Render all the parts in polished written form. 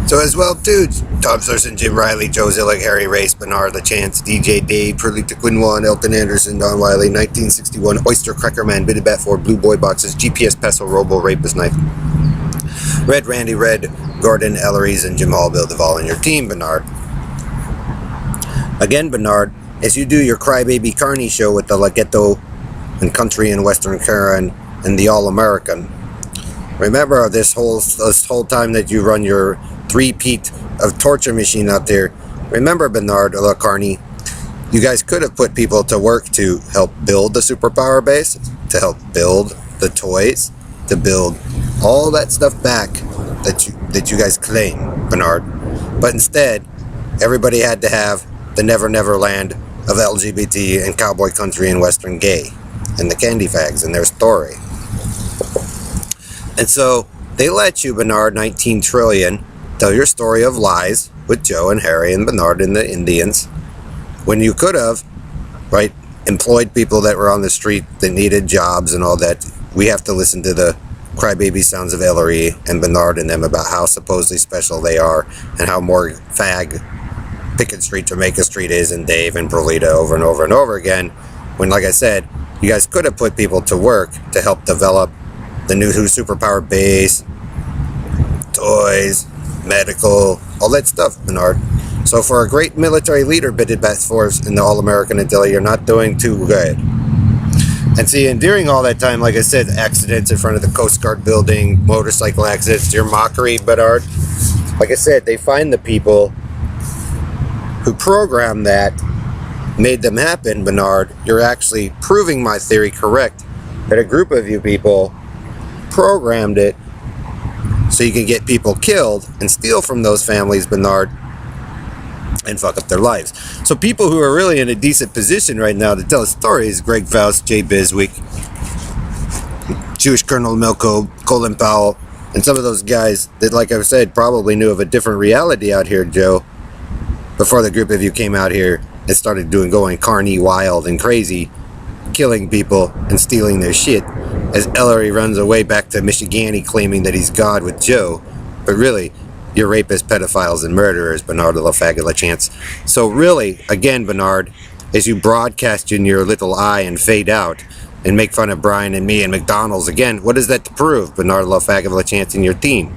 So as well too, Tom Thurston, Jim Riley, Joe Zillick, Harry Race, Bernard LaChance, DJ Dave, Perlita Quinwan, Elton Anderson, Don Wiley, 1961, Oyster Cracker Man, Bitty Bat 4, Blue Boy Boxes, GPS Pestle, Robo Rapist Knife, Red Randy Red, Gordon Elleries, and Jim Hallbill Duvall in your team, Bernard. Again, Bernard, as you do your Crybaby Carney show with the Lagetto and Country and Western Karen and the All-American, remember this whole time that you run your three-peat of torture machine out there, remember, Bernard or Carney, you guys could have put people to work to help build the superpower base, to help build the toys, to build all that stuff back that you guys claim, Bernard. But instead, everybody had to have the Never Never Land of LGBT and cowboy country and western gay and the candy fags and their story. And so they let you, Bernard, 19 trillion, tell your story of lies with Joe and Harry and Bernard and the Indians, when you could have, right, employed people that were on the street that needed jobs and all that. We have to listen to the crybaby sounds of Ellery and Bernard and them about how supposedly special they are and how more fag Pickett Street, Jamaica Street is, and Dave and Perlita over and over and over again, when, like I said, you guys could have put people to work to help develop the new superpower base, toys, medical, all that stuff, Bernard. So for a great military leader, Bitted Bats Force in the All-American Antilla, you're not doing too good. And see, and during all that time, like I said, accidents in front of the Coast Guard building, motorcycle accidents, your mockery, Bernard. Like I said, they find the people who programmed that, made them happen, Bernard. You're actually proving my theory correct, that a group of you people programmed it so you can get people killed and steal from those families, Bernard, and fuck up their lives. So people who are really in a decent position right now to tell stories, Greg Faust, Jay Biswick, Jewish Colonel Milko, Colin Powell, and some of those guys that, like I said, probably knew of a different reality out here, Joe, before the group of you came out here and started going carny wild and crazy, killing people and stealing their shit, as Ellery runs away back to Michigani claiming that he's God with Joe, but really, you're rapists, pedophiles, and murderers, Bernard LaFag LaChance. So really, again, Bernard, as you broadcast in your little eye and fade out, and make fun of Brian and me and McDonald's again, what is that to prove, Bernard LaFag LaChance and your team?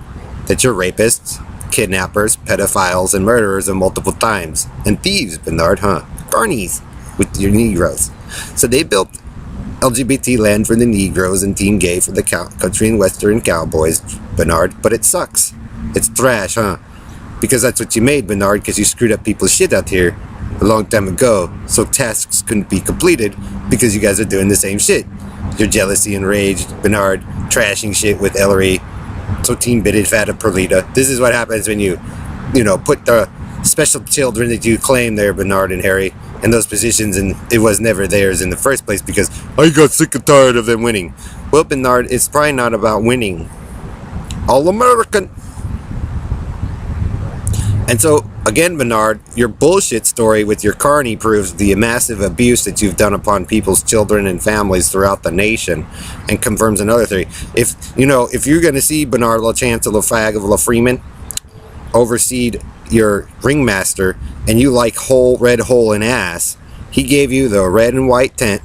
That you're rapists, kidnappers, pedophiles, and murderers of multiple times. And thieves, Bernard, huh? Carnies, with your Negroes. So they built LGBT land for the Negroes and Team Gay for the country and western cowboys, Bernard, but it sucks. It's trash, huh? Because that's what you made, Bernard, because you screwed up people's shit out here a long time ago, so tasks couldn't be completed because you guys are doing the same shit. You're jealousy enraged, Bernard, trashing shit with Ellery, so Team Bitted Fat of Perlita. This is what happens when you put the special children that you claim there, Bernard and Harry, in those positions, and it was never theirs in the first place because I got sick and tired of them winning. Well, Bernard, it's probably not about winning. All-American. And so, again, Bernard, your bullshit story with your carny proves the massive abuse that you've done upon people's children and families throughout the nation, and confirms another theory. If you're going to see Bernard LaChance, LaFag of LaFreeman oversee your ringmaster, and you like red hole in ass, he gave you the red and white tent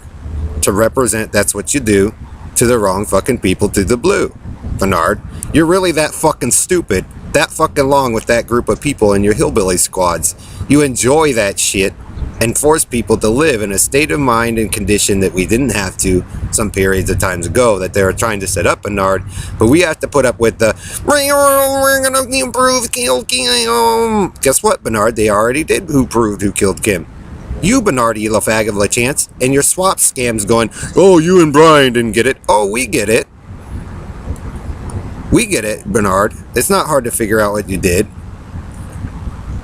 to represent that's what you do to the wrong fucking people, to the blue. Bernard, you're really that fucking stupid, that fucking long with that group of people in your hillbilly squads. You enjoy that shit and force people to live in a state of mind and condition that we didn't have to some periods of times ago that they were trying to set up, Bernard. But we have to put up with the we're gonna improve kill Kim. Guess what, Bernard? They already did who proved who killed Kim. You, Bernard LaFag of LaChance, and your swap scams going, oh, you and Brian didn't get it. Oh, we get it. We get it, Bernard. It's not hard to figure out what you did.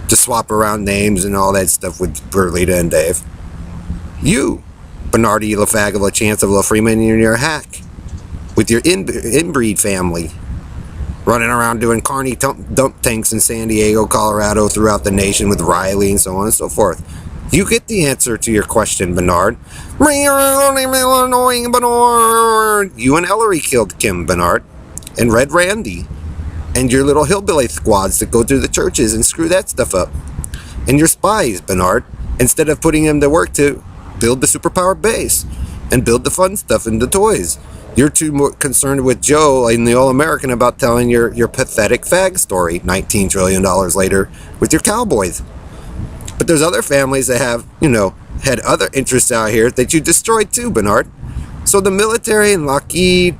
To swap around names and all that stuff with Perlita and Dave. You, Bernard LaFag of LaChance of LaFreeman, and your hack. With your inbreed family. Running around doing carny dump tanks in San Diego, Colorado, throughout the nation with Riley and so on and so forth. You get the answer to your question, Bernard. You and Ellery killed Kim, Bernard. And Red Randy. and your little hillbilly squads that go through the churches and screw that stuff up. And your spies, Bernard, instead of putting them to work to build the superpower base and build the fun stuff and the toys. You're too more concerned with Joe and the All-American about telling your pathetic fag story $19 trillion later with your cowboys. But there's other families that have, had other interests out here that you destroyed too, Bernard. So the military and Lockheed,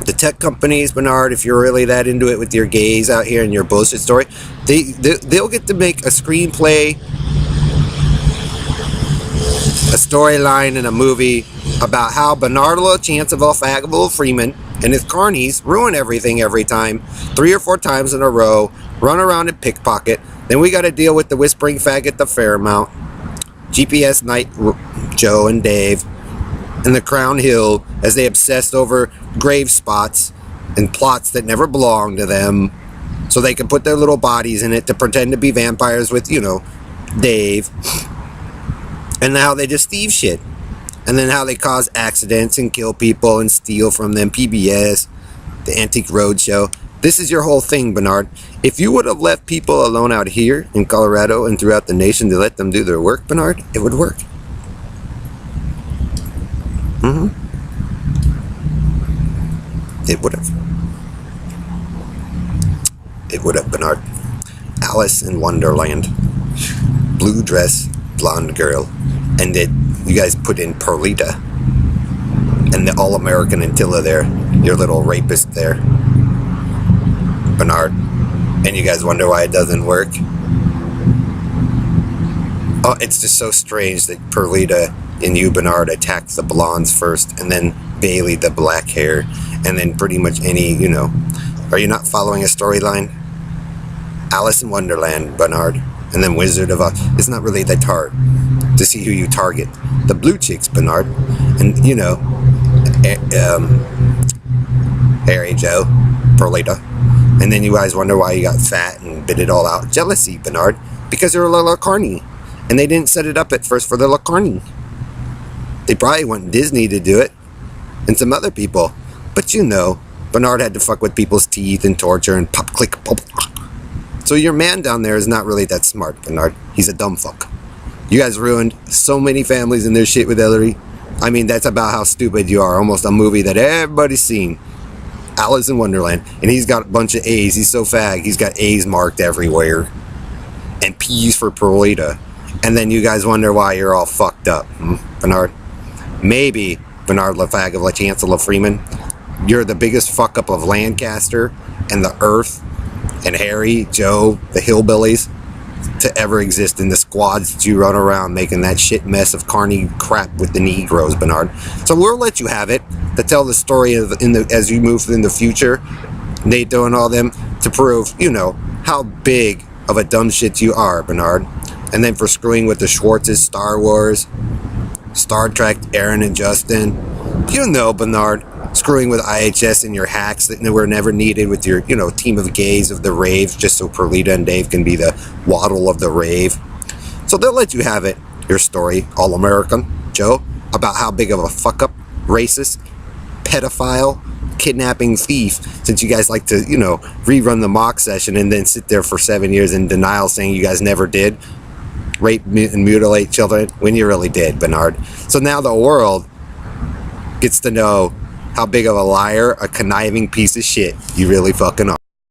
the tech companies, Bernard, if you're really that into it with your gays out here and your bullshit story, they'll get to make a screenplay, a storyline, and a movie about how Bernard Chancellor Freeman and his carnies ruin everything every time, 3 or 4 times in a row, run around and pickpocket. Then we got to deal with the whispering faggot, the Fairmount, GPS Night Joe and Dave, and the Crown Hill as they obsessed over grave spots and plots that never belonged to them so they can put their little bodies in it to pretend to be vampires with, Dave. And how they just thieve shit. And then how they cause accidents and kill people and steal from them. PBS, the Antique Roadshow. This is your whole thing, Bernard. If you would have left people alone out here in Colorado and throughout the nation to let them do their work, Bernard, it would work. It would have. It would have, Bernard. Alice in Wonderland. Blue dress, blonde girl. And you guys put in Perlita. And the All-American Antilla there. Your little rapist there. Bernard. And you guys wonder why it doesn't work? Oh, it's just so strange that Perlita and you, Bernard, attacked the blondes first, and then Bailey, the black hair, and then pretty much any, Are you not following a storyline? Alice in Wonderland, Bernard, and then Wizard of Oz. It's not really that hard to see who you target. The blue chicks, Bernard, and, Harry Joe, Perlita. And then you guys wonder why you got fat and bit it all out. Jealousy, Bernard, because you're a little carny. And they didn't set it up at first for the Lacarni. They probably want Disney to do it. And some other people. But Bernard had to fuck with people's teeth and torture and pop, click, pop. So your man down there is not really that smart, Bernard. He's a dumb fuck. You guys ruined so many families and their shit with Hillary. I mean, that's about how stupid you are. Almost a movie that everybody's seen. Alice in Wonderland. And he's got a bunch of A's. He's so fag. He's got A's marked everywhere. And P's for Perlita. And then you guys wonder why you're all fucked up, Bernard? Maybe, Bernard LaFag of Chancellor Freeman, you're the biggest fuck up of Lancaster and the Earth and Harry, Joe, the hillbillies to ever exist in the squads that you run around making that shit mess of carny crap with the Negroes, Bernard. So we'll let you have it to tell the story as you move in the future, NATO and all them, to prove, how big of a dumb shit you are, Bernard. And then for screwing with the Schwartzes, Star Wars, Star Trek, Aaron and Justin. Bernard, screwing with IHS and your hacks that were never needed with your, team of gays of the rave, just so Perlita and Dave can be the waddle of the rave. So they'll let you have it, your story, All-American, Joe, about how big of a fuck-up, racist, pedophile, kidnapping thief, since you guys like to, rerun the mock session and then sit there for 7 years in denial saying you guys never did rape and mutilate children when you really did, Bernard. So now the world gets to know how big of a liar, a conniving piece of shit you really fucking are.